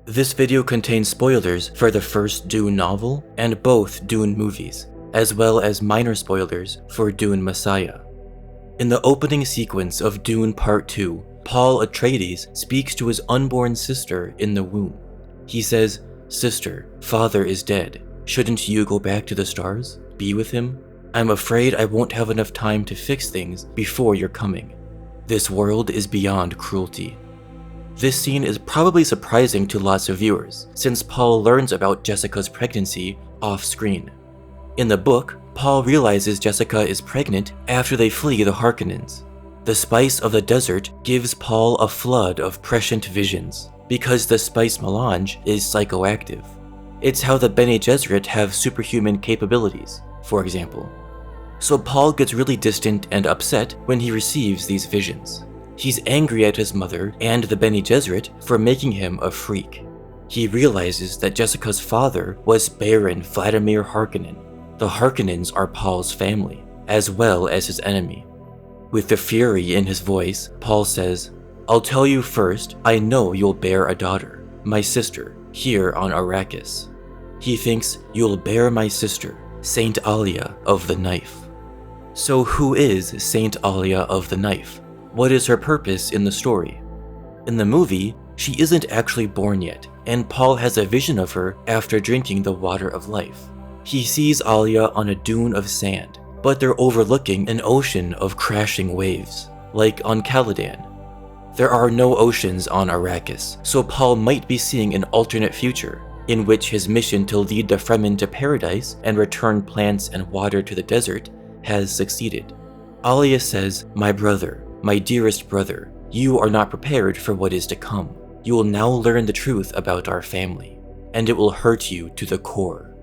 This video contains spoilers for the first Dune novel and both Dune movies, as well as minor spoilers for Dune Messiah. In the opening sequence of Dune Part Two, Paul Atreides speaks to his unborn sister in the womb. He says, "Sister, father is dead. Shouldn't you go back to the stars? Be with him? I'm afraid I won't have enough time to fix things before you're coming. This world is beyond cruelty." This scene is probably surprising to lots of viewers, since Paul learns about Jessica's pregnancy off-screen. In the book, Paul realizes Jessica is pregnant after they flee the Harkonnens. The spice of the desert gives Paul a flood of prescient visions, because the spice melange is psychoactive. It's how the Bene Gesserit have superhuman capabilities, for example. So Paul gets really distant and upset when he receives these visions. He's angry at his mother and the Bene Gesserit for making him a freak. He realizes that Jessica's father was Baron Vladimir Harkonnen. The Harkonnens are Paul's family, as well as his enemy. With the fury in his voice, Paul says, "I'll tell you first, I know you'll bear a daughter, my sister, here on Arrakis." He thinks, "You'll bear my sister, Saint Alia of the Knife." So who is Saint Alia of the Knife? What is her purpose in the story? In the movie, she isn't actually born yet, and Paul has a vision of her after drinking the water of life. He sees Alia on a dune of sand, but they're overlooking an ocean of crashing waves, like on Caladan. There are no oceans on Arrakis, so Paul might be seeing an alternate future, in which his mission to lead the Fremen to paradise and return plants and water to the desert has succeeded. Alia says, "My brother, my dearest brother, you are not prepared for what is to come. You will now learn the truth about our family, and it will hurt you to the core.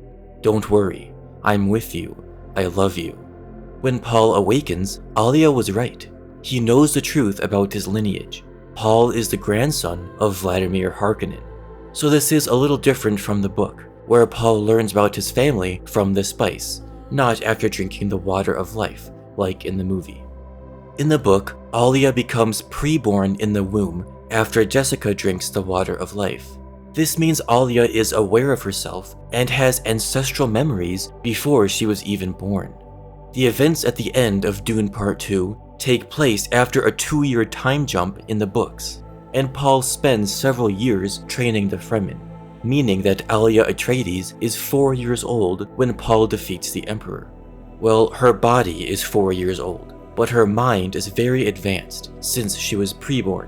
Don't worry, I'm with you, I love you." When Paul awakens, Alia was right. He knows the truth about his lineage. Paul is the grandson of Vladimir Harkonnen. So this is a little different from the book, where Paul learns about his family from the spice, not after drinking the water of life, like in the movie. In the book, Alia becomes preborn in the womb after Jessica drinks the water of life. This means Alia is aware of herself and has ancestral memories before she was even born. The events at the end of Dune Part Two take place after a 2-year time jump in the books, and Paul spends several years training the Fremen, meaning that Alia Atreides is 4 years old when Paul defeats the Emperor. Well, her body is 4 years old, but her mind is very advanced since she was preborn.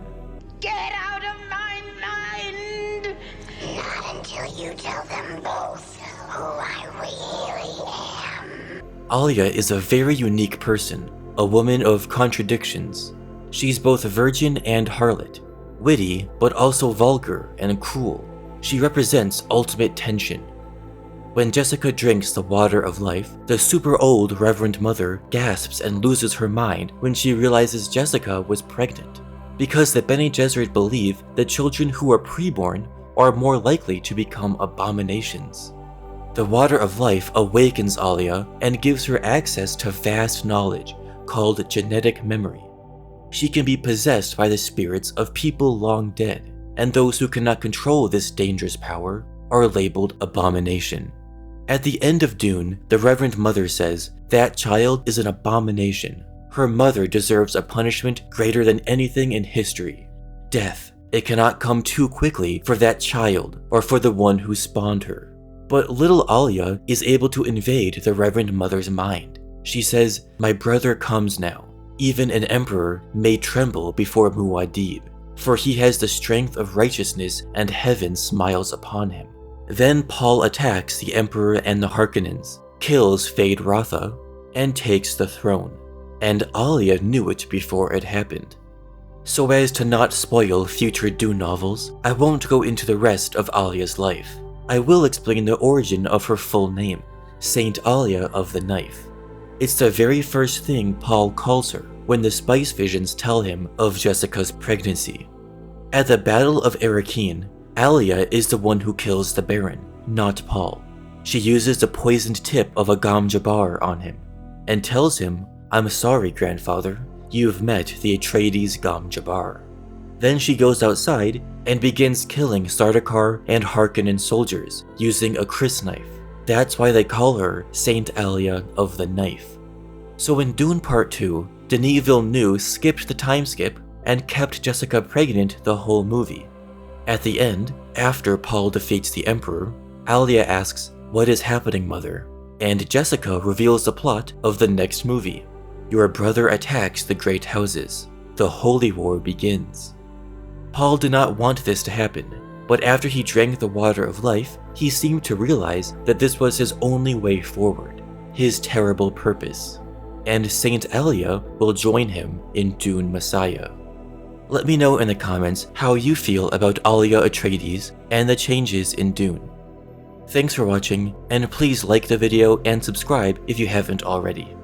Get out of my mind! Not until you tell them both who I really am. Alia is a very unique person, a woman of contradictions. She's both a virgin and harlot, witty but also vulgar and cruel. She represents ultimate tension. When Jessica drinks the water of life, the super old Reverend Mother gasps and loses her mind when she realizes Jessica was pregnant, because the Bene Gesserit believe that children who are preborn are more likely to become abominations. The water of life awakens Alia and gives her access to vast knowledge called genetic memory. She can be possessed by the spirits of people long dead, and those who cannot control this dangerous power are labeled abomination. At the end of Dune, the Reverend Mother says, "That child is an abomination. Her mother deserves a punishment greater than anything in history. Death. It cannot come too quickly for that child or for the one who spawned her." But little Alia is able to invade the Reverend Mother's mind. She says, "My brother comes now. Even an emperor may tremble before Muad'Dib, for he has the strength of righteousness and heaven smiles upon him." Then Paul attacks the Emperor and the Harkonnens, kills Feyd-Rautha, and takes the throne. And Alia knew it before it happened. So as to not spoil future Dune novels, I won't go into the rest of Alia's life. I will explain the origin of her full name, Saint Alia of the Knife. It's the very first thing Paul calls her when the spice visions tell him of Jessica's pregnancy. At the Battle of Arrakeen, Alia is the one who kills the Baron, not Paul. She uses the poisoned tip of a Gom Jabbar on him, and tells him, "I'm sorry, grandfather, you've met the Atreides Gom Jabbar." Then she goes outside and begins killing Sardaukar and Harkonnen soldiers using a crysknife. That's why they call her Saint Alia of the Knife. So in Dune Part 2, Denis Villeneuve skipped the time skip and kept Jessica pregnant the whole movie. At the end, after Paul defeats the Emperor, Alia asks, "What is happening, Mother?" And Jessica reveals the plot of the next movie. Your brother attacks the Great Houses. The Holy War begins. Paul did not want this to happen, but after he drank the water of life, he seemed to realize that this was his only way forward, his terrible purpose. And Saint Alia will join him in Dune Messiah. Let me know in the comments how you feel about Alia Atreides and the changes in Dune. Thanks for watching, and please like the video and subscribe if you haven't already.